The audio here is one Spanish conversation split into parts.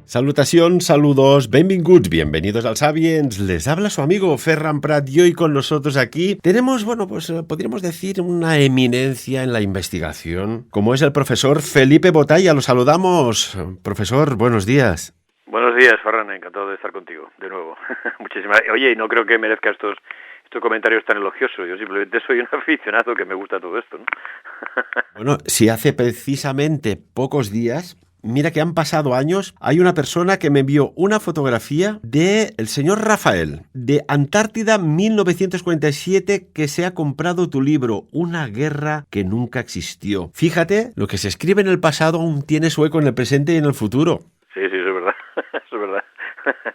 Salutación, saludos, benvinguts, bienvenidos al Sapiens. Les habla su amigo Ferran Prat y hoy con nosotros aquí tenemos, podríamos decir una eminencia en la investigación, como es el profesor Felipe Botalla. Lo saludamos. Profesor, buenos días. Buenos días, Ferran, encantado de estar contigo de nuevo. Muchísimas gracias. Oye, y no creo que merezca estos comentarios tan elogiosos. Yo simplemente soy un aficionado que me gusta todo esto, ¿no? Bueno, si hace precisamente pocos días, mira que han pasado años, hay una persona que me envió una fotografía de el señor Rafael, de Antártida 1947, que se ha comprado tu libro, Una guerra que nunca existió. Fíjate, lo que se escribe en el pasado aún tiene su eco en el presente y en el futuro. Sí, eso es verdad, eso es verdad.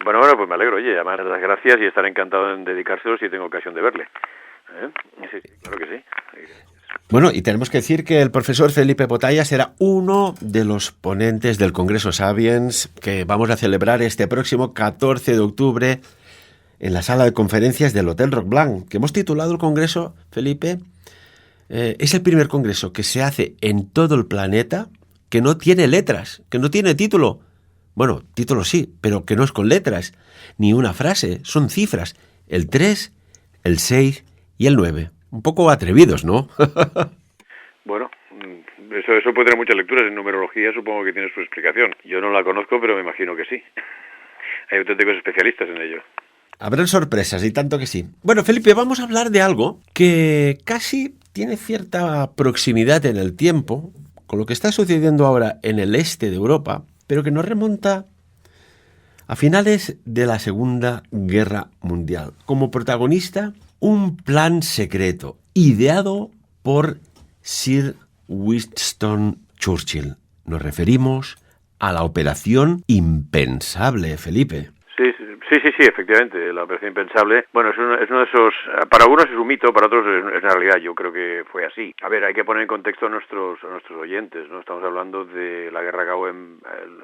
Bueno, pues me alegro, oye, además las gracias y estaré encantado en dedicárselo si tengo ocasión de verle. Sí, claro que sí. Bueno, y tenemos que decir que el profesor Felipe Botalla será uno de los ponentes del Congreso Sapiens que vamos a celebrar este próximo 14 de octubre en la sala de conferencias del Hotel Roc Blanc, que hemos titulado el Congreso, Felipe. Es el primer congreso que se hace en todo el planeta que no tiene letras, que no tiene título. Bueno, título sí, pero que no es con letras, ni una frase, son cifras. El 3, el 6 y el 9. Un poco atrevidos, ¿no? Bueno, eso puede tener muchas lecturas. En numerología supongo que tiene su explicación. Yo no la conozco, pero me imagino que sí. Hay auténticos especialistas en ello. Habrán sorpresas, y tanto que sí. Bueno, Felipe, vamos a hablar de algo que casi tiene cierta proximidad en el tiempo con lo que está sucediendo ahora en el este de Europa, pero que nos remonta a finales de la Segunda Guerra Mundial. Como protagonista, un plan secreto ideado por Sir Winston Churchill. Nos referimos a la Operación Impensable, Felipe. Sí, efectivamente, la Operación Impensable. Bueno, es uno de esos, para algunos es un mito, para otros es una realidad. Yo creo que fue así. A ver, hay que poner en contexto a nuestros oyentes, ¿no? Estamos hablando de la guerra que acabó el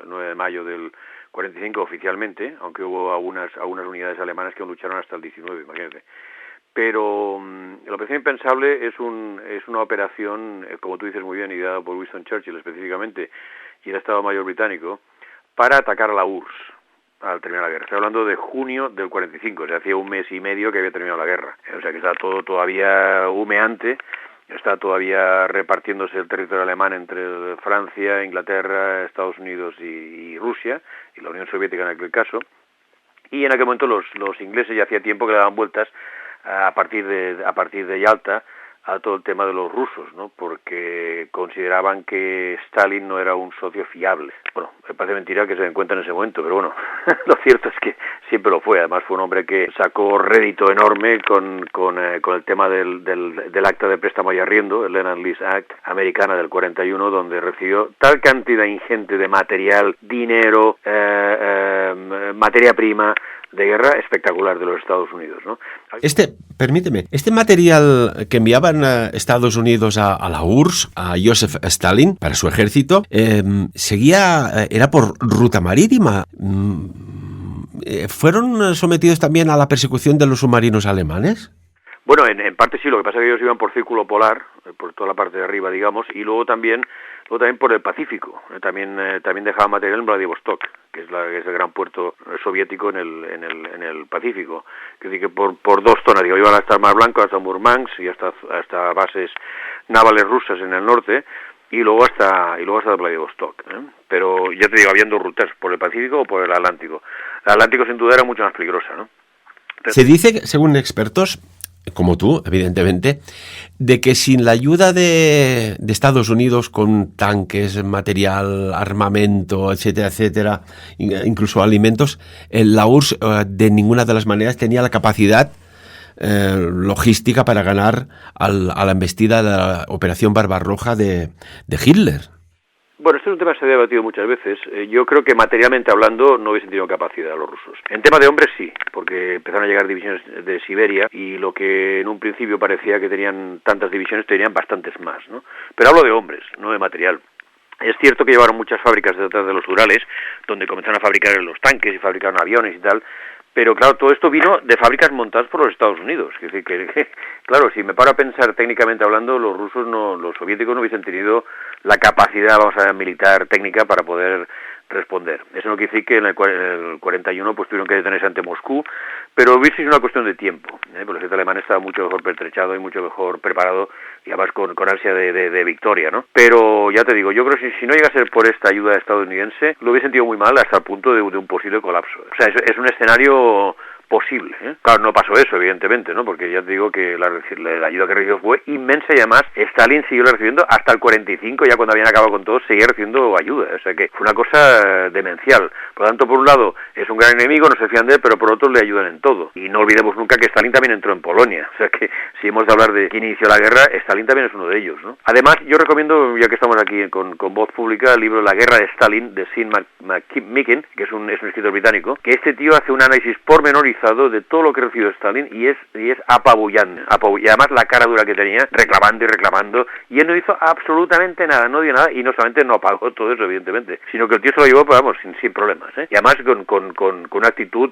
9 de mayo del 45 oficialmente, aunque hubo algunas unidades alemanas que lucharon hasta el 19, imagínate. Pero la Operación Impensable es una operación, como tú dices muy bien, ideada por Winston Churchill específicamente y el Estado Mayor británico, para atacar a la URSS al terminar la guerra. Estoy hablando de junio del 45, o sea, hacía un mes y medio que había terminado la guerra. O sea, que está todo todavía humeante, está todavía repartiéndose el territorio alemán entre Francia, Inglaterra, Estados Unidos y Rusia, y la Unión Soviética en aquel caso. Y en aquel momento los ingleses ya hacía tiempo que le daban vueltas a partir de Yalta a todo el tema de los rusos, ¿no? Porque consideraban que Stalin no era un socio fiable. Bueno, me parece mentira que se den cuenta en ese momento, pero bueno, lo cierto es que siempre lo fue. Además fue un hombre que sacó rédito enorme con el tema del acta de préstamo y arriendo, el Lend-Lease Act americana del 41, donde recibió tal cantidad ingente de material, dinero, materia prima de guerra espectacular de los Estados Unidos, ¿no? Permíteme, este material que enviaban a Estados Unidos a la URSS, a Joseph Stalin, para su ejército, era por ruta marítima. ¿Fueron sometidos también a la persecución de los submarinos alemanes? Bueno, en parte sí, lo que pasa es que ellos iban por círculo polar, por toda la parte de arriba, digamos, y luego también por el Pacífico. También dejaban material en Vladivostok, que es el gran puerto soviético en el Pacífico. Es decir, que por dos zonas, iban hasta el Mar Blanco, hasta Murmansk y hasta bases navales rusas en el norte, y luego hasta Vladivostok. Pero ya te digo, habían dos rutas, por el Pacífico o por el Atlántico. El Atlántico sin duda era mucho más peligrosa, ¿no? Se dice, según expertos, como tú, evidentemente, de que sin la ayuda de Estados Unidos con tanques, material, armamento, etcétera, incluso alimentos, la URSS de ninguna de las maneras tenía la capacidad logística para ganar a la embestida de la Operación Barbarroja de Hitler. Bueno, este es un tema que se ha debatido muchas veces. Yo creo que materialmente hablando no hubiesen tenido capacidad los rusos. En tema de hombres sí, porque empezaron a llegar divisiones de Siberia y lo que en un principio parecía que tenían tantas divisiones tenían bastantes más, ¿no? Pero hablo de hombres, no de material. Es cierto que llevaron muchas fábricas detrás de los Urales, donde comenzaron a fabricar los tanques y fabricaron aviones y tal, pero claro, todo esto vino de fábricas montadas por los Estados Unidos. Es decir, que claro, si me paro a pensar técnicamente hablando, los soviéticos no hubiesen tenido la capacidad, militar, técnica para poder responder. Eso no quiere decir que en el 41 pues tuvieron que detenerse ante Moscú, pero hubiese sido una cuestión de tiempo, porque el ejército alemán estaba mucho mejor pertrechado y mucho mejor preparado, y además con ansia de victoria, ¿no? Pero ya te digo, yo creo que si no llega a ser por esta ayuda estadounidense, lo hubiese sentido muy mal hasta el punto de un posible colapso. O sea, es un escenario posible, ¿eh? Claro, no pasó eso, evidentemente, ¿no? Porque ya te digo que la ayuda que recibió fue inmensa y además Stalin siguió recibiendo hasta el 45, ya cuando habían acabado con todo, seguía recibiendo ayuda. O sea que fue una cosa demencial. Por lo tanto, por un lado, es un gran enemigo, no se fían de él, pero por otro le ayudan en todo. Y no olvidemos nunca que Stalin también entró en Polonia. O sea que si hemos de hablar de quién inició la guerra, Stalin también es uno de ellos, ¿no? Además, yo recomiendo, ya que estamos aquí con voz pública, el libro La guerra de Stalin, de Sean McMicken, que es un escritor británico, que este tío hace un análisis pormenorizado de todo lo que recibió Stalin y es apabullante. Y además la cara dura que tenía, reclamando, y él no hizo absolutamente nada, no dio nada, y no solamente no pagó todo eso, evidentemente, sino que el tío se lo llevó, pues, vamos, sin problemas, ¿eh? Y además con una actitud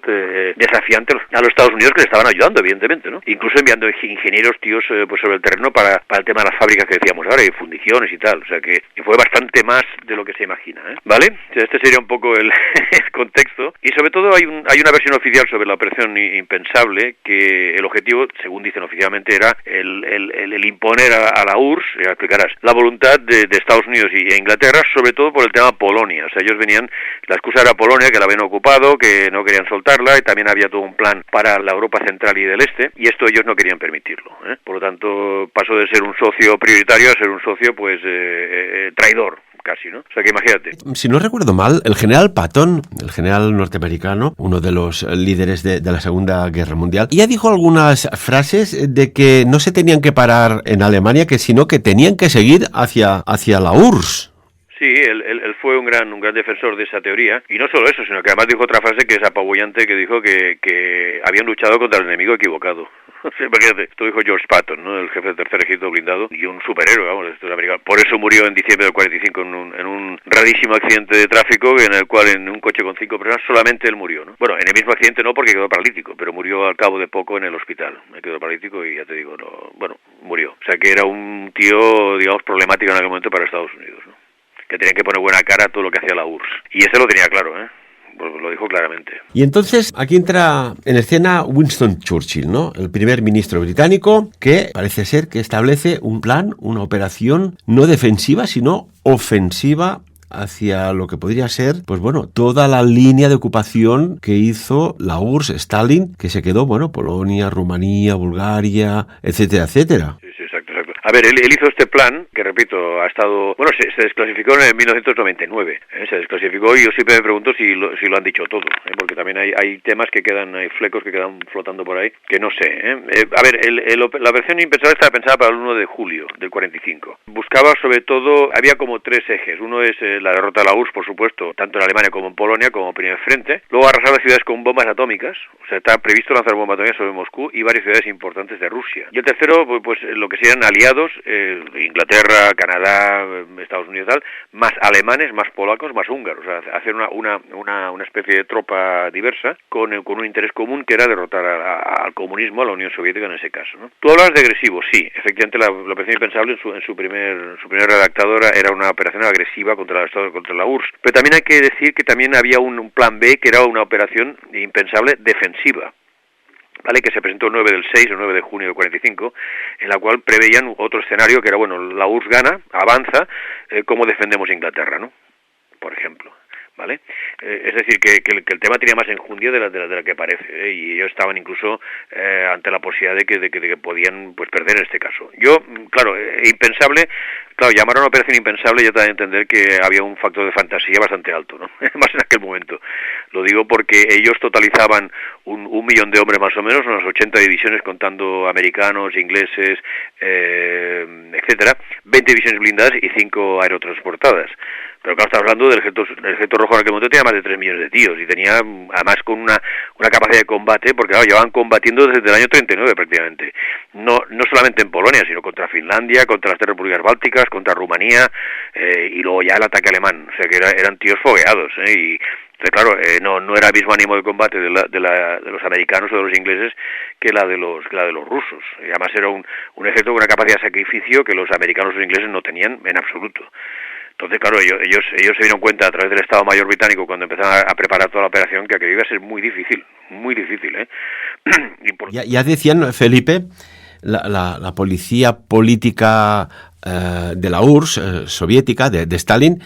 desafiante a los Estados Unidos, que le estaban ayudando, evidentemente, ¿no? Incluso enviando ingenieros, tíos, pues sobre el terreno para el tema de las fábricas que decíamos ahora, y fundiciones y tal, o sea que fue bastante más de lo que se imagina, ¿eh? ¿Vale? O sea, este sería un poco el contexto, y sobre todo hay una versión oficial sobre la operación impensable, que el objetivo, según dicen oficialmente, era el imponer a la URSS, ya explicarás, la voluntad de Estados Unidos e Inglaterra, sobre todo por el tema Polonia. O sea, ellos venían, la excusa era Polonia, que la habían ocupado, que no querían soltarla, y también había todo un plan para la Europa central y del este, y esto ellos no querían permitirlo, ¿eh? Por lo tanto, pasó de ser un socio prioritario a ser un socio, pues, traidor. Casi, ¿no? O sea que imagínate. Si no recuerdo mal, el general Patton, el general norteamericano, uno de los líderes de la Segunda Guerra Mundial, ya dijo algunas frases de que no se tenían que parar en Alemania, sino que tenían que seguir hacia la URSS. Sí, él fue un gran defensor de esa teoría, y no solo eso, sino que además dijo otra frase que es apabullante, que dijo que habían luchado contra el enemigo equivocado. Imagínate, esto dijo George Patton, ¿no? El jefe del tercer ejército blindado y un superhéroe, vamos, americano. Por eso murió en diciembre del 45 en un rarísimo accidente de tráfico, en el cual en un coche con 5 personas solamente él murió, ¿no? Bueno, en el mismo accidente no, porque quedó paralítico, pero murió al cabo de poco en el hospital. Quedó paralítico y ya te digo, no, bueno, murió. O sea que era un tío, digamos, problemático en aquel momento para Estados Unidos, ¿no? Que tenían que poner buena cara a todo lo que hacía la URSS. Y ese lo tenía claro, ¿eh? Pues lo dijo claramente. Y entonces aquí entra en escena Winston Churchill, ¿no? El primer ministro británico, que parece ser que establece un plan, una operación no defensiva, sino ofensiva hacia lo que podría ser, pues bueno, toda la línea de ocupación que hizo la URSS, Stalin, que se quedó, bueno, Polonia, Rumanía, Bulgaria, etcétera, etcétera. Sí, exacto. A ver, él hizo este plan, que repito, ha estado... Bueno, se desclasificó en el 1999, se desclasificó, y yo siempre me pregunto si lo han dicho todo, porque también hay temas que quedan, hay flecos que quedan flotando por ahí, que no sé. A ver, la versión impensable estaba pensada para el 1 de julio del 45. Buscaba sobre todo, había como 3 ejes. Uno es la derrota de la URSS, por supuesto, tanto en Alemania como en Polonia, como primer frente. Luego arrasar las ciudades con bombas atómicas, o sea, está previsto lanzar bombas atómicas sobre Moscú y varias ciudades importantes de Rusia. Y el tercero, pues lo que serían aliados, Inglaterra, Canadá, Estados Unidos y tal, más alemanes, más polacos, más húngaros, o sea, hacer una especie de tropa diversa con un interés común, que era derrotar al comunismo, a la Unión Soviética en ese caso, ¿no? Tú hablas de agresivo, sí, efectivamente la operación impensable en su primer redactadora era una operación agresiva contra la URSS, pero también hay que decir que también había un plan B, que era una operación impensable defensiva, ¿vale? Que se presentó el 9 del 6 o 9 de junio del 45, en la cual preveían otro escenario que era, bueno, la URSS gana, avanza, ¿cómo defendemos Inglaterra, no? Por ejemplo, ¿vale? Es decir, que el tema tenía más enjundia de la que parece, y ellos estaban incluso ante la posibilidad de que podían, pues, perder en este caso. Yo, claro, impensable, claro, llamaron a operación impensable, yo también entender que había un factor de fantasía bastante alto, ¿no? Más en aquel momento. Lo digo porque ellos totalizaban un millón de hombres más o menos, unas 80 divisiones contando americanos, ingleses, etcétera, 20 divisiones blindadas y 5 aerotransportadas. Pero claro, estamos hablando del ejército rojo en aquel momento, tenía más de 3 millones de tíos, y tenía además con una capacidad de combate, porque claro, llevaban combatiendo desde el año 39 prácticamente, no solamente en Polonia, sino contra Finlandia, contra las 3 repúblicas bálticas, contra Rumanía, y luego ya el ataque alemán, o sea que eran tíos fogueados, y entonces, claro, no era el mismo ánimo de combate de los americanos o de los ingleses que la de los rusos, y además era un ejército con una capacidad de sacrificio que los americanos o los ingleses no tenían en absoluto. Entonces, claro, ellos se dieron cuenta a través del Estado Mayor británico cuando empezaron a preparar toda la operación que aquello iba a ser muy difícil, ¿eh? Ya decían, Felipe, la policía política de la URSS soviética, de Stalin,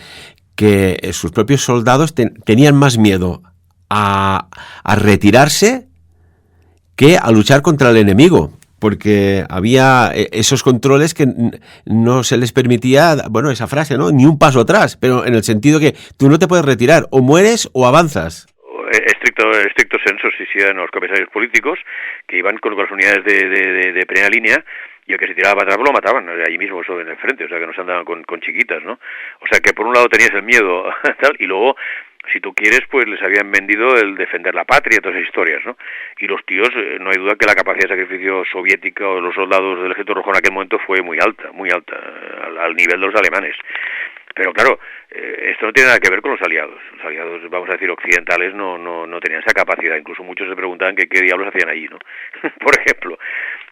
que sus propios soldados tenían más miedo a retirarse que a luchar contra el enemigo, porque había esos controles que no se les permitía, bueno, esa frase, ¿no? Ni un paso atrás, pero en el sentido que tú no te puedes retirar, o mueres o avanzas. Estricto senso, sí, en los comisarios políticos que iban con las unidades de primera línea, y el que se tiraba para atrás lo mataban, allí mismo eso en el frente, o sea que no se andaban con chiquitas, ¿no? O sea que por un lado tenías el miedo tal, y luego, si tú quieres, pues les habían vendido el defender la patria, todas esas historias, ¿no? Y los tíos, no hay duda que la capacidad de sacrificio soviética o de los soldados del Ejército Rojo en aquel momento fue muy alta, al nivel de los alemanes. Pero claro, esto no tiene nada que ver con los aliados. Los aliados, vamos a decir, occidentales, no tenían esa capacidad. Incluso muchos se preguntaban qué diablos hacían allí, ¿no? Por ejemplo.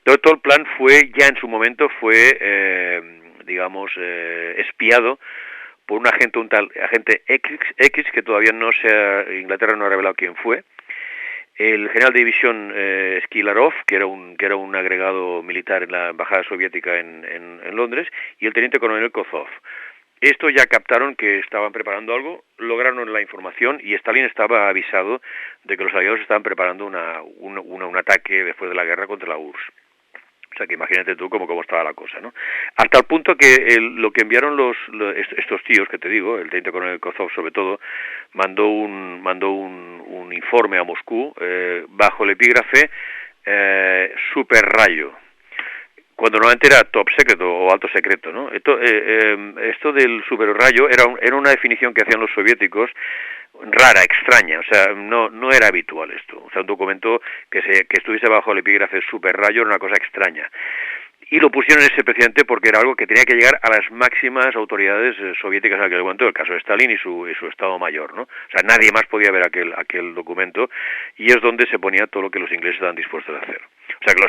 Todo el plan fue, ya en su momento, espiado por un agente X, que todavía Inglaterra no ha revelado quién fue. El general de división Skilarov, que era un agregado militar en la embajada soviética en Londres, y el teniente coronel Kozov. Esto ya captaron que estaban preparando algo, lograron la información y Stalin estaba avisado de que los aliados estaban preparando un ataque después de la guerra contra la URSS. O sea que imagínate tú cómo estaba la cosa, ¿no? Hasta el punto que lo que enviaron estos tíos que te digo, el teniente coronel Kozov sobre todo, mandó un informe a Moscú bajo el epígrafe super rayo, cuando normalmente era top secret o alto secreto, ¿no? Esto del super rayo era una definición que hacían los soviéticos rara, extraña, o sea, no era habitual esto. O sea, un documento que estuviese bajo el epígrafe super rayo era una cosa extraña. Y lo pusieron ese presidente porque era algo que tenía que llegar a las máximas autoridades soviéticas en aquel momento, el caso de Stalin y su Estado Mayor, ¿no? O sea, nadie más podía ver aquel documento, y es donde se ponía todo lo que los ingleses estaban dispuestos a hacer. O sea, que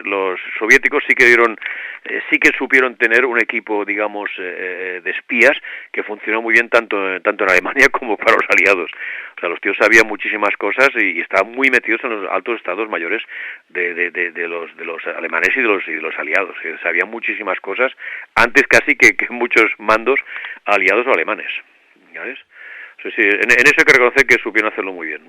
los soviéticos sí que supieron tener un equipo, digamos, de espías que funcionó muy bien tanto en Alemania como para los aliados. O sea, los tíos sabían muchísimas cosas y estaban muy metidos en los altos estados mayores de los alemanes y de los aliados. Sabían muchísimas cosas antes casi que muchos mandos aliados o alemanes. ¿Sabes? Sí, en eso hay que reconocer que supieron hacerlo muy bien,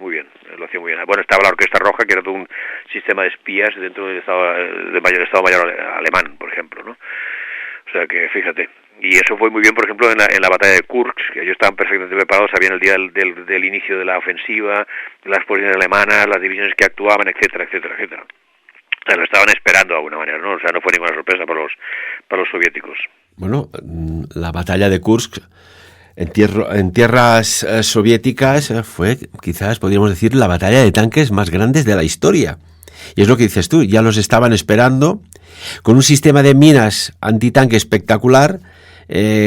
lo hacían muy bien. Bueno, estaba la Orquesta Roja, que era todo un sistema de espías dentro del Estado Mayor alemán, por ejemplo, ¿no? O sea que, fíjate. Y eso fue muy bien, por ejemplo, en la batalla de Kursk, que ellos estaban perfectamente preparados, sabían el día del inicio de la ofensiva, las posiciones alemanas, las divisiones que actuaban, etcétera, etcétera, etcétera. O sea, lo estaban esperando de alguna manera, ¿no? O sea, no fue ninguna sorpresa para los soviéticos. Bueno, la batalla de Kursk en tierras soviéticas fue, quizás podríamos decir, la batalla de tanques más grandes de la historia. Y es lo que dices tú, ya los estaban esperando con un sistema de minas antitanque espectacular.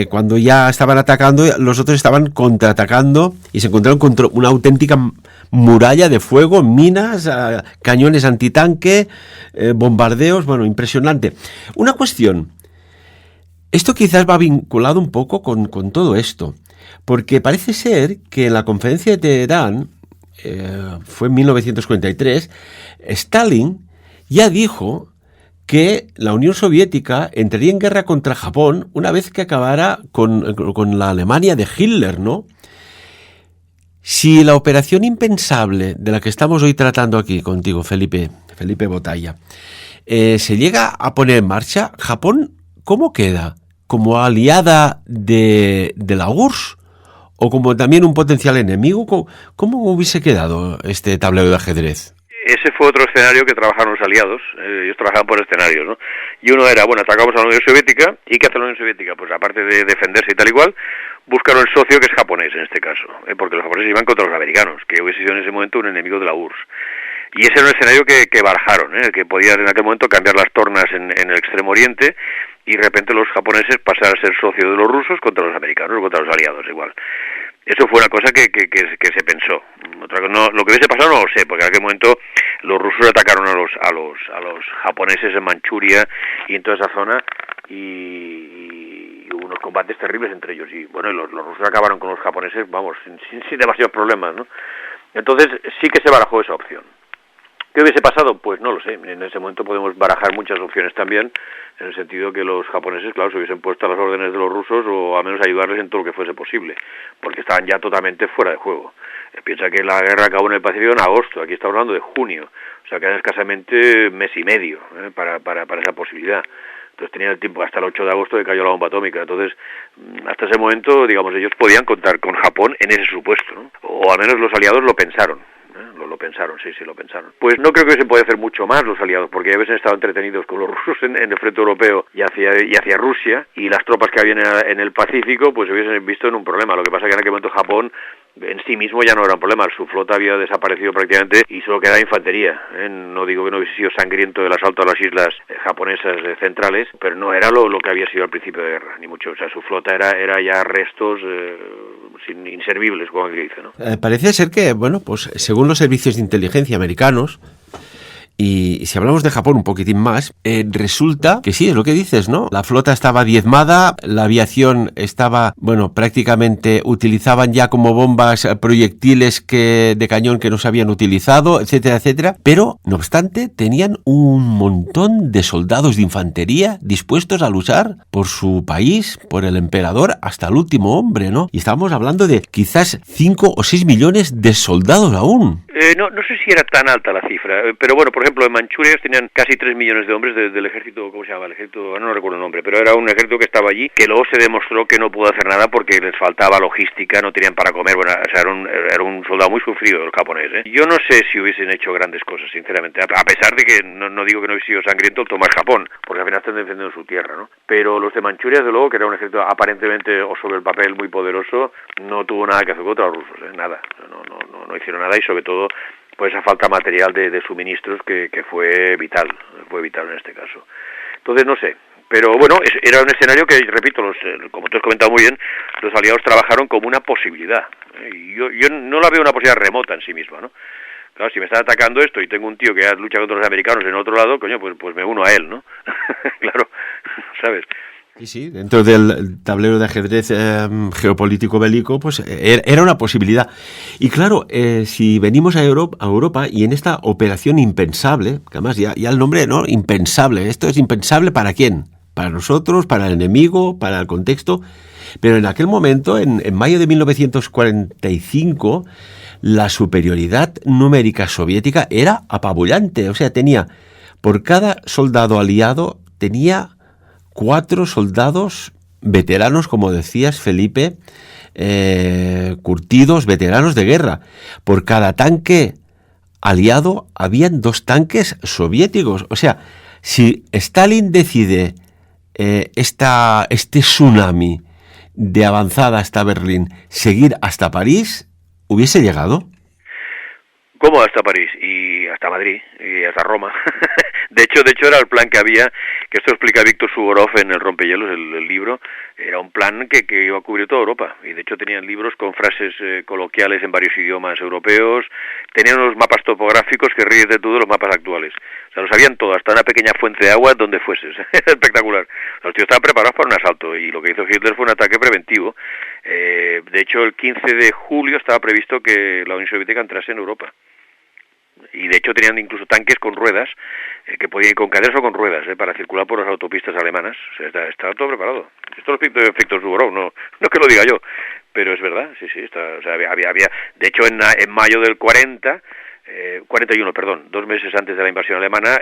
Cuando ya estaban atacando, los otros estaban contraatacando y se encontraron contra una auténtica muralla de fuego, minas, cañones antitanque, bombardeos, bueno, impresionante. Una cuestión, esto quizás va vinculado un poco con todo esto, porque parece ser que en la conferencia de Teherán, fue en 1943, Stalin ya dijo que la Unión Soviética entraría en guerra contra Japón una vez que acabara con la Alemania de Hitler, ¿no? Si la operación impensable de la que estamos hoy tratando aquí contigo, Felipe Botalla, se llega a poner en marcha, Japón, ¿cómo queda? ¿Como aliada de la URSS? ¿O como también un potencial enemigo? ¿Cómo hubiese quedado este tablero de ajedrez? Ese fue otro escenario que trabajaron los aliados. Ellos trabajaban por escenarios, ¿no? Y uno era, bueno, atacamos a la Unión Soviética. ¿Y qué hace la Unión Soviética? Pues aparte de defenderse y tal igual, buscaron el socio que es japonés en este caso, porque los japoneses iban contra los americanos, que hubiese sido en ese momento un enemigo de la URSS. Y ese era un escenario que barajaron, que podía en aquel momento cambiar las tornas en el Extremo Oriente, y de repente los japoneses pasar a ser socios de los rusos contra los americanos o contra los aliados igual. Eso fue una cosa que se pensó. Lo que hubiese pasado no lo sé, porque en aquel momento los rusos atacaron a los japoneses en Manchuria y en toda esa zona, y unos combates terribles entre ellos, y bueno, los rusos acabaron con los japoneses, vamos, sin demasiados problemas, ¿no? Entonces sí que se barajó esa opción. ¿Qué hubiese pasado? Pues no lo sé. En ese momento podemos barajar muchas opciones también, en el sentido que los japoneses, claro, se hubiesen puesto a las órdenes de los rusos o al menos ayudarles en todo lo que fuese posible, porque estaban ya totalmente fuera de juego. Piensa que la guerra acabó en el Pacífico en agosto, aquí estamos hablando de junio, o sea, quedan escasamente mes y medio para esa posibilidad. Entonces tenían el tiempo hasta el 8 de agosto que cayó la bomba atómica. Entonces, hasta ese momento, digamos, ellos podían contar con Japón en ese supuesto, ¿no? O al menos los aliados lo pensaron. Lo pensaron, sí, lo pensaron. Pues no creo que se pueda hacer mucho más los aliados, porque ya hubiesen estado entretenidos con los rusos en el frente europeo y hacia Rusia, y las tropas que habían en el Pacífico, pues se hubiesen visto en un problema. Lo que pasa es que en aquel momento Japón en sí mismo ya no era un problema, su flota había desaparecido prácticamente y solo quedaba infantería. No digo que no hubiese sido sangriento el asalto a las islas japonesas centrales, pero no era lo que había sido al principio de guerra, ni mucho. O sea, su flota era ya restos inservibles, como se dice, ¿no? Parece ser que, bueno, pues según los servicios de inteligencia americanos, y si hablamos de Japón un poquitín más, resulta que sí, es lo que dices, ¿no? La flota estaba diezmada, la aviación estaba, bueno, prácticamente utilizaban ya como bombas proyectiles de cañón que no se habían utilizado, etcétera, etcétera. Pero, no obstante, tenían un montón de soldados de infantería dispuestos a luchar por su país, por el emperador, hasta el último hombre, ¿no? Y estábamos hablando de quizás 5 o 6 millones de soldados aún. No sé si era tan alta la cifra, pero bueno, por ejemplo, en Manchuria tenían casi 3 millones de hombres del ejército, ¿cómo se llama? El ejército, no recuerdo el nombre, pero era un ejército que estaba allí, que luego se demostró que no pudo hacer nada porque les faltaba logística, no tenían para comer, bueno, o sea, era un soldado muy sufrido el japonés, ¿eh? Yo no sé si hubiesen hecho grandes cosas, sinceramente, a pesar de que no digo que no hubiese sido sangriento el tomar Japón, porque al final están defendiendo su tierra, ¿no? Pero los de Manchuria, desde luego, que era un ejército aparentemente o sobre el papel muy poderoso, no tuvo nada que hacer contra los rusos, nada, no hicieron nada, y sobre todo pues esa falta material de suministros que fue vital en este caso. Entonces no sé, pero bueno, era un escenario que, repito, como tú has comentado muy bien, los aliados trabajaron como una posibilidad, y yo no la veo una posibilidad remota en sí misma, ¿no? Claro, si me está atacando esto y tengo un tío que ya lucha contra los americanos en otro lado, coño, pues me uno a él, ¿no? Claro, ¿sabes? Sí, dentro del tablero de ajedrez geopolítico bélico, pues era una posibilidad. Y claro, si venimos a Europa y en esta operación impensable, que además ya el nombre, ¿no? Impensable. ¿Esto es impensable para quién? Para nosotros, para el enemigo, para el contexto. Pero en aquel momento, en mayo de 1945, la superioridad numérica soviética era apabullante. O sea, por cada soldado aliado, tenía 4 soldados veteranos, como decías, Felipe, curtidos, veteranos de guerra. Por cada tanque aliado habían 2 tanques soviéticos. O sea, si Stalin decide este tsunami de avanzada hasta Berlín, seguir hasta París, ¿hubiese llegado? ¿Cómo hasta París? Y hasta Madrid, y hasta Roma. De hecho era el plan que había, que esto explica Víctor Suvorov en El rompehielos, el libro. Era un plan que iba a cubrir toda Europa, y de hecho tenían libros con frases coloquiales en varios idiomas europeos, tenían unos mapas topográficos que ríes de todo los mapas actuales. O sea, lo sabían todo, hasta una pequeña fuente de agua donde fueses. Espectacular. Los tíos estaban preparados para un asalto, y lo que hizo Hitler fue un ataque preventivo. De hecho, el 15 de julio estaba previsto que la Unión Soviética entrase en Europa. Y de hecho tenían incluso tanques con ruedas, que podían ir con cadenas o con ruedas, para circular por las autopistas alemanas. O sea, estaba todo preparado. Esto lo explica Víctor Suvorov, no que lo diga yo, pero es verdad, sí, o sea, había, de hecho en mayo del 41, 2 meses antes de la invasión alemana,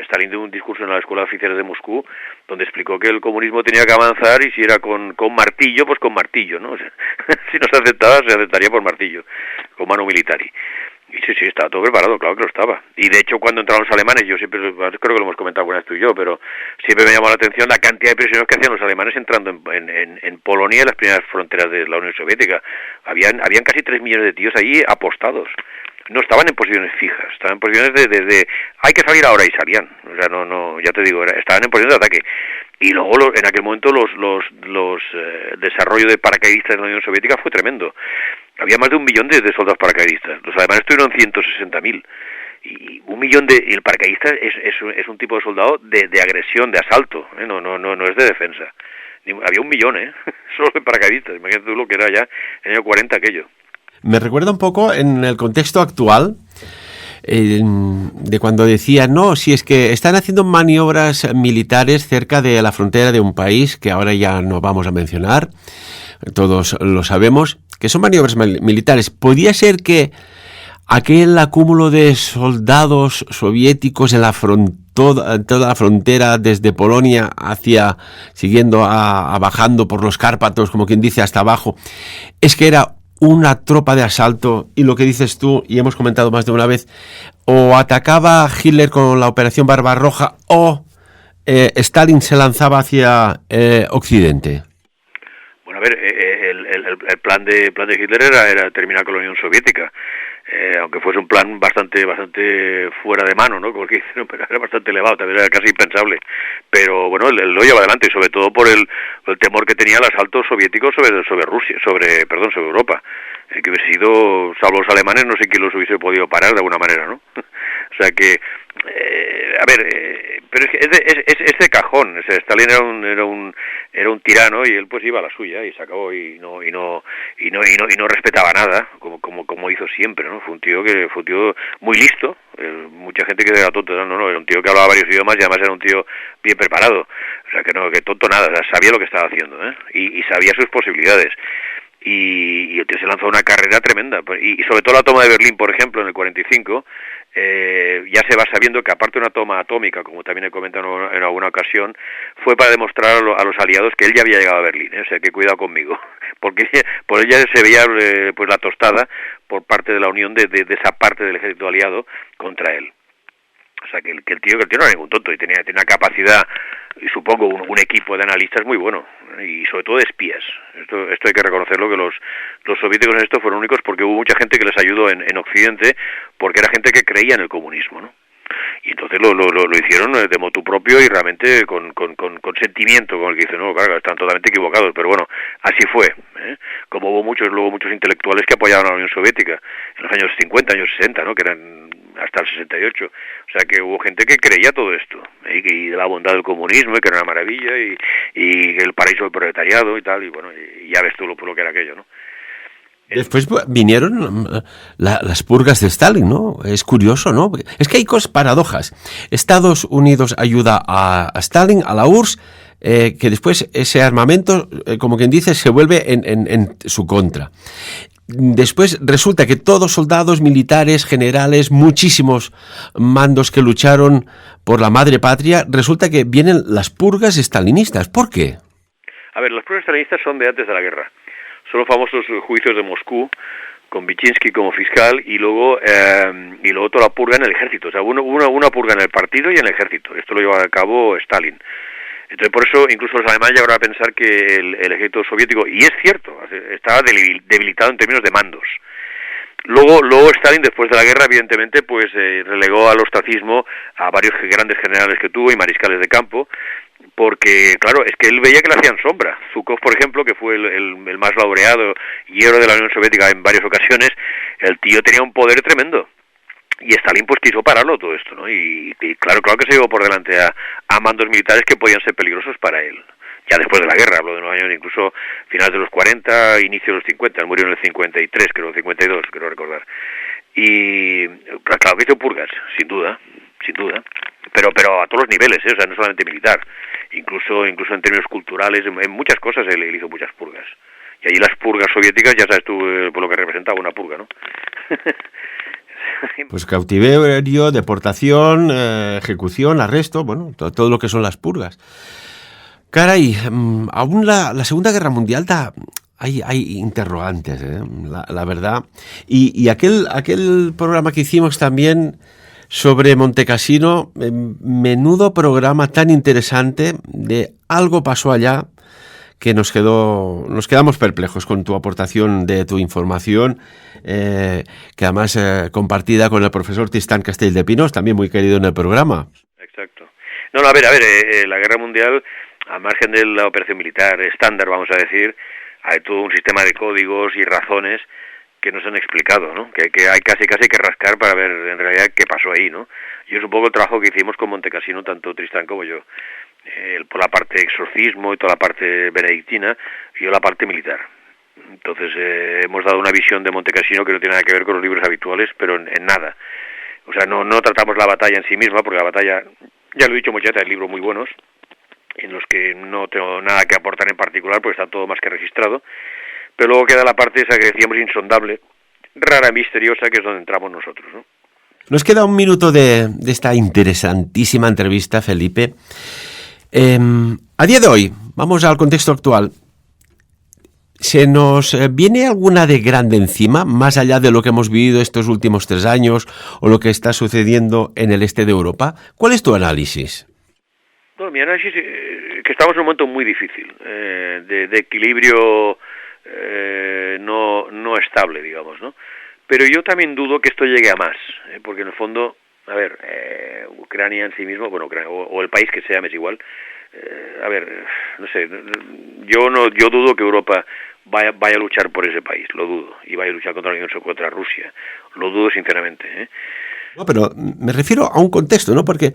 Stalin dio un discurso en la Escuela de Oficiales de Moscú, donde explicó que el comunismo tenía que avanzar, y si era con martillo, pues con martillo, ¿no? O sea, si no se aceptaba, se aceptaría por martillo, con mano militari. Y sí, estaba todo preparado, claro que lo estaba. Y de hecho, cuando entraron los alemanes, yo siempre, creo que lo hemos comentado alguna vez tú y yo, pero siempre me llamó la atención la cantidad de prisioneros que hacían los alemanes entrando en Polonia, en las primeras fronteras de la Unión Soviética. Habían casi 3 millones de tíos allí apostados. No estaban en posiciones fijas, estaban en posiciones de hay que salir ahora, y salían. O sea, no, ya te digo, estaban en posiciones de ataque. Y luego en aquel momento los desarrollo de paracaidistas en la Unión Soviética fue tremendo. Había más de 1 millón de soldados paracaidistas. Los alemanes tuvieron 160.000. Y 1 millón y el paracaidista es un tipo de soldado de agresión, de asalto, no es de defensa. Había 1 millón, solo de paracaidistas. Imagínate tú lo que era ya en el año 40 aquello. Me recuerda un poco en el contexto actual de cuando decían, no, si es que están haciendo maniobras militares cerca de la frontera de un país que ahora ya no vamos a mencionar, todos lo sabemos, que son maniobras militares. ¿Podía ser que aquel acúmulo de soldados soviéticos en toda la frontera desde Polonia siguiendo bajando por los Cárpatos, como quien dice, hasta abajo, es que era una tropa de asalto, y lo que dices tú, y hemos comentado más de una vez, o atacaba Hitler con la Operación Barbarroja, o Stalin se lanzaba hacia Occidente? Bueno, a ver, el plan de Hitler era terminar con la Unión Soviética, aunque fuese un plan bastante fuera de mano, ¿no? Como que dicen, pero era bastante elevado, también era casi impensable. Pero bueno, él lo lleva adelante, y sobre todo por el temor que tenía el asalto soviético sobre Rusia, sobre Europa, que hubiese sido, salvo los alemanes, no sé quién los hubiese podido parar de alguna manera, ¿no? O sea que, pero es que es de cajón. O sea, Stalin era un tirano, y él pues iba a la suya y se acabó, y no respetaba nada, como hizo siempre, ¿no? Fue un tío muy listo. Mucha gente que era tonto, no, era un tío que hablaba varios idiomas, y además era un tío bien preparado. O sea que tonto nada, o sea, sabía lo que estaba haciendo, y sabía sus posibilidades. Y el tío se lanzó una carrera tremenda, y sobre todo la toma de Berlín, por ejemplo, en el 45, ya se va sabiendo que, aparte de una toma atómica, como también he comentado en alguna ocasión, fue para demostrar a los aliados que él ya había llegado a Berlín, o sea que cuidado conmigo, porque por ella se veía pues la tostada por parte de la unión de esa parte del ejército aliado contra él. O sea que el tío no era ningún tonto, y tenía una capacidad, y supongo un equipo de analistas muy bueno, y sobre todo de espías. Esto hay que reconocerlo, que los soviéticos en esto fueron únicos, porque hubo mucha gente que les ayudó en Occidente, porque era gente que creía en el comunismo, ¿no? Y entonces lo hicieron de motu propio, y realmente con sentimiento, con el que dicen, no, claro, están totalmente equivocados, pero bueno, así fue, como hubo muchos intelectuales que apoyaban a la Unión Soviética en los años 50, años 60, ¿no? Que eran hasta el 68, o sea que hubo gente que creía todo esto, y de la bondad del comunismo, y que era una maravilla, y el paraíso del proletariado y tal, y bueno, y ya ves tú lo que era aquello, ¿no? Después vinieron las purgas de Stalin, ¿no? Es curioso, ¿no? Es que hay paradojas. Estados Unidos ayuda a Stalin, a la URSS, que después ese armamento, como quien dice, se vuelve en su contra. Después resulta que todos soldados, militares, generales, muchísimos mandos que lucharon por la madre patria, resulta que vienen las purgas estalinistas. ¿Por qué? A ver, las purgas estalinistas son de antes de la guerra. Son los famosos juicios de Moscú, con Vichinsky como fiscal, y luego toda la purga en el ejército. O sea, una purga en el partido y en el ejército. Esto lo lleva a cabo Stalin. Entonces, por eso, incluso los alemanes llegaron a pensar que el ejército soviético, y es cierto, estaba debilitado en términos de mandos. Luego Stalin, después de la guerra, evidentemente, pues relegó al ostracismo a varios grandes generales que tuvo y mariscales de campo, porque, claro, es que él veía que le hacían sombra. Zhukov, por ejemplo, que fue el más laureado y héroe de la Unión Soviética en varias ocasiones, el tío tenía un poder tremendo. Y Stalin pues quiso pararlo todo esto, ¿no? Y claro que se llevó por delante a mandos militares que podían ser peligrosos para él. Ya después de la guerra, hablo de unos años, incluso finales de los 40, inicio de los 50, él murió en el 53, creo, 52, creo recordar. Y claro que hizo purgas, sin duda, pero a todos los niveles, o sea, no solamente militar, incluso en términos culturales, en muchas cosas él hizo muchas purgas. Y allí las purgas soviéticas, ya sabes tú por lo que representaba una purga, ¿no? Pues cautiverio, deportación, ejecución, arresto, bueno, todo lo que son las purgas. Caray, aún la Segunda Guerra Mundial hay interrogantes, la verdad. Y aquel programa que hicimos también sobre Montecassino, menudo programa tan interesante, de algo pasó allá que nos quedamos perplejos con tu aportación de tu información, que además compartida con el profesor Tristán Castell de Pinos, también muy querido en el programa. Exacto. No, a ver, la Guerra Mundial, al margen de la operación militar estándar, vamos a decir, hay todo un sistema de códigos y razones que no se han explicado, ¿no? Que hay casi que rascar para ver en realidad qué pasó ahí, ¿no? Y es un poco el trabajo que hicimos con Montecassino, tanto Tristán como yo. por la parte exorcismo y toda la parte benedictina, y yo la parte militar. Entonces hemos dado una visión de Montecassino que no tiene nada que ver con los libros habituales, pero en nada. O sea, no tratamos la batalla en sí misma, porque la batalla, ya lo he dicho muchas veces, hay libros muy buenos, en los que no tengo nada que aportar en particular, porque está todo más que registrado, pero luego queda la parte esa que decíamos insondable, rara, misteriosa, que es donde entramos nosotros, ¿no? Nos queda un minuto de esta interesantísima entrevista, Felipe. A día de hoy, vamos al contexto actual, ¿se nos viene alguna de grande encima, más allá de lo que hemos vivido estos últimos 3 años o lo que está sucediendo en el este de Europa? ¿Cuál es tu análisis? Bueno, mi análisis es que estamos en un momento muy difícil, de equilibrio no estable, digamos, ¿no? Pero yo también dudo que esto llegue a más, porque en el fondo, a ver, Ucrania en sí mismo, bueno, o el país que sea, me es igual, a ver, no sé, yo dudo que Europa vaya a luchar por ese país, lo dudo, y vaya a luchar contra la Unión Europea, contra Rusia, lo dudo sinceramente, No, pero me refiero a un contexto, ¿no? Porque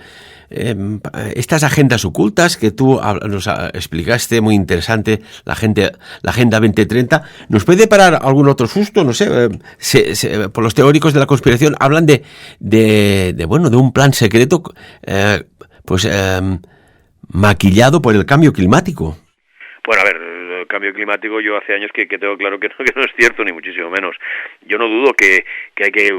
estas agendas ocultas que tú nos explicaste, muy interesante, la Agenda 2030, ¿nos puede parar algún otro susto? No sé, por los teóricos de la conspiración hablan de un plan secreto, maquillado por el cambio climático. Bueno, a ver, el cambio climático yo hace años que tengo claro que no es cierto, ni muchísimo menos. Yo no dudo que hay que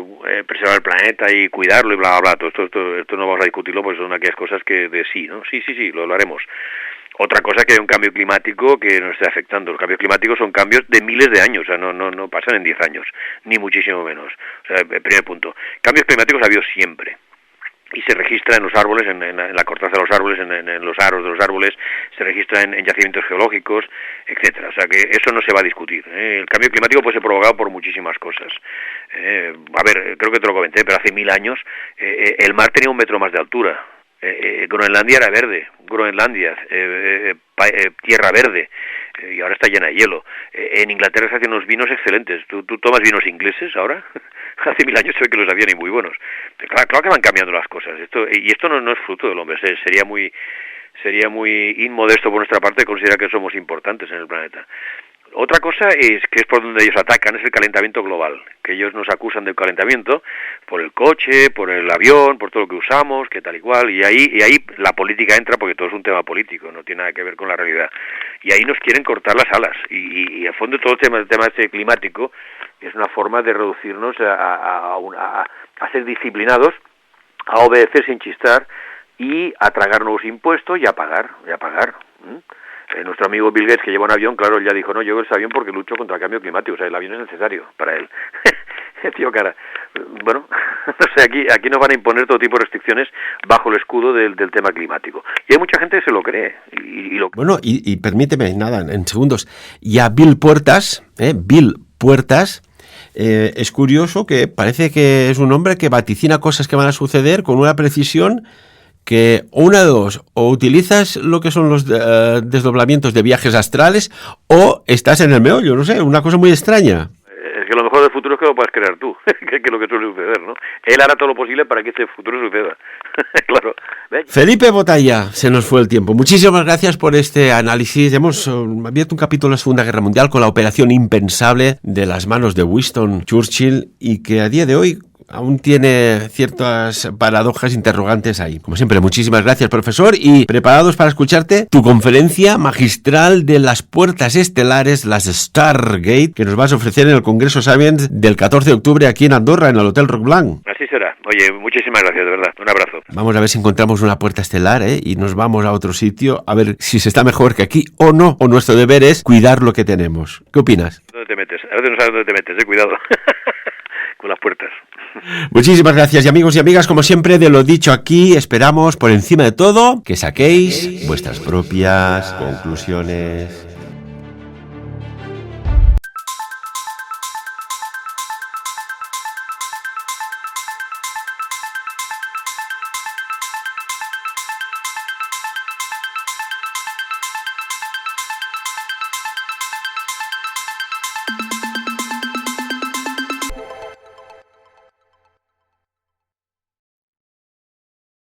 preservar el planeta y cuidarlo y bla, bla, bla. Esto no vamos a discutirlo porque son aquellas cosas que de sí, ¿no? Sí, lo haremos. Otra cosa que hay un cambio climático que nos está afectando. Los cambios climáticos son cambios de miles de años, o sea, no pasan en 10 años, ni muchísimo menos. O sea, primer punto. Cambios climáticos ha habido siempre. Y se registra en los árboles, en la corteza de los árboles, en los aros de los árboles, se registra en yacimientos geológicos, etcétera. O sea que eso no se va a discutir. El cambio climático puede ser provocado por muchísimas cosas. A ver, creo que te lo comenté, pero hace 1000 años el mar tenía 1 metro más de altura. Groenlandia era verde, tierra verde, y ahora está llena de hielo. En Inglaterra se hacen unos vinos excelentes. ¿Tú tomas vinos ingleses ahora? Hace 1000 años se ve que los habían y muy buenos. Claro que van cambiando las cosas. Esto no es fruto del hombre. Sería muy inmodesto por nuestra parte considerar que somos importantes en el planeta. Otra cosa es por donde ellos atacan, es el calentamiento global, que ellos nos acusan del calentamiento por el coche, por el avión, por todo lo que usamos, que tal y cual, y ahí la política entra porque todo es un tema político, no tiene nada que ver con la realidad. Y ahí nos quieren cortar las alas, y a fondo todo el tema climático es una forma de reducirnos a ser disciplinados, a obedecer sin chistar y a tragar nuevos impuestos y a pagar. Nuestro amigo Bill Gates, que lleva un avión, claro, él ya dijo, no, llevo ese avión porque lucho contra el cambio climático, o sea, el avión es necesario para él. Tío cara. Bueno, no sé, aquí nos van a imponer todo tipo de restricciones bajo el escudo del tema climático. Y hay mucha gente que se lo cree. Bueno, y permíteme, nada, en segundos, y a Bill Puertas, es curioso que parece que es un hombre que vaticina cosas que van a suceder con una precisión que una de dos, o utilizas lo que son los desdoblamientos de viajes astrales o estás en el meollo, no sé, una cosa muy extraña. Es que lo mejor del futuro es que lo puedas crear tú, que es lo que suele suceder, ¿no? Él hará todo lo posible para que este futuro suceda. Claro. Felipe Botalla, se nos fue el tiempo. Muchísimas gracias por este análisis. Hemos abierto un capítulo de la Segunda Guerra Mundial con la operación impensable de las manos de Winston Churchill y que a día de hoy aún tiene ciertas paradojas interrogantes ahí. Como siempre, muchísimas gracias, profesor, y preparados para escucharte tu conferencia magistral de las puertas estelares, las Stargate, que nos vas a ofrecer en el Congreso Sapiens del 14 de octubre aquí en Andorra, en el Hotel Rock Blanc. Así será. Oye, muchísimas gracias, de verdad. Un abrazo. Vamos a ver si encontramos una puerta estelar, y nos vamos a otro sitio a ver si se está mejor que aquí o no. O nuestro deber es cuidar lo que tenemos. ¿Qué opinas? ¿Dónde te metes? A veces no sabes dónde te metes, cuidado. Con las puertas. Muchísimas gracias, y amigos y amigas, como siempre, de lo dicho aquí, esperamos por encima de todo que saquéis vuestras propias conclusiones.